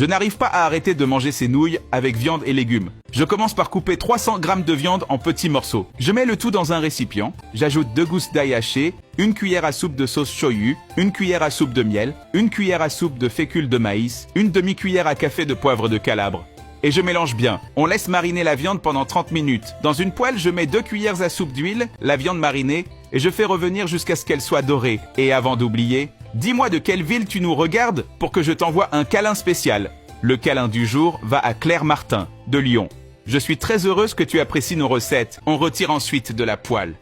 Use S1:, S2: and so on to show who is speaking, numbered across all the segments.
S1: Je n'arrive pas à arrêter de manger ces nouilles avec viande et légumes. Je commence par couper 300 g de viande en petits morceaux. Je mets le tout dans un récipient. J'ajoute 2 gousses d'ail hachées, une cuillère à soupe de sauce shoyu, une cuillère à soupe de miel, une cuillère à soupe de fécule de maïs, une demi-cuillère à café de poivre de Calabre. Et je mélange bien. On laisse mariner la viande pendant 30 minutes. Dans une poêle, je mets 2 cuillères à soupe d'huile, la viande marinée, et je fais revenir jusqu'à ce qu'elle soit dorée. Et avant d'oublier, dis-moi de quelle ville tu nous regardes pour que je t'envoie un câlin spécial. Le câlin du jour va à Claire Martin, de Lyon. Je suis très heureuse que tu apprécies nos recettes. On retire ensuite de la poêle.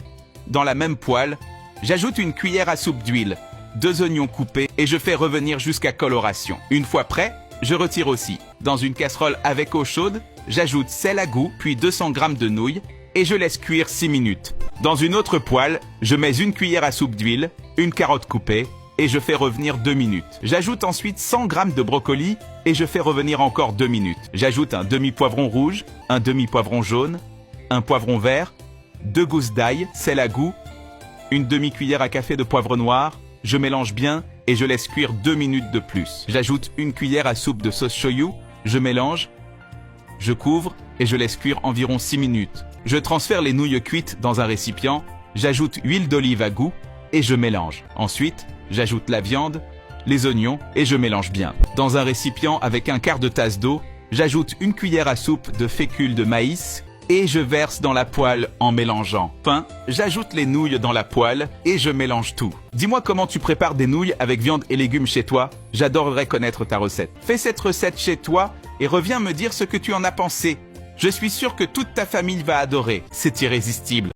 S1: Dans la même poêle, j'ajoute une cuillère à soupe d'huile, 2 oignons coupés et je fais revenir jusqu'à coloration. Une fois prêt, je retire aussi. Dans une casserole avec eau chaude, j'ajoute sel à goût, puis 200 g de nouilles et je laisse cuire 6 minutes. Dans une autre poêle, je mets une cuillère à soupe d'huile, une carotte coupée et je fais revenir 2 minutes. J'ajoute ensuite 100 g de brocoli et je fais revenir encore 2 minutes. J'ajoute un demi-poivron rouge, un demi-poivron jaune, un poivron vert, 2 gousses d'ail, sel à goût, une demi-cuillère à café de poivre noir. Je mélange bien et je laisse cuire 2 minutes de plus. J'ajoute une cuillère à soupe de sauce shoyu, je mélange, je couvre et je laisse cuire environ 6 minutes. Je transfère les nouilles cuites dans un récipient, j'ajoute huile d'olive à goût et je mélange. Ensuite, j'ajoute la viande, les oignons et je mélange bien. Dans un récipient avec un quart de tasse d'eau, j'ajoute une cuillère à soupe de fécule de maïs et je verse dans la poêle en mélangeant. Enfin, j'ajoute les nouilles dans la poêle et je mélange tout. Dis-moi comment tu prépares des nouilles avec viande et légumes chez toi. J'adorerais connaître ta recette. Fais cette recette chez toi et reviens me dire ce que tu en as pensé. Je suis sûr que toute ta famille va adorer. C'est irrésistible.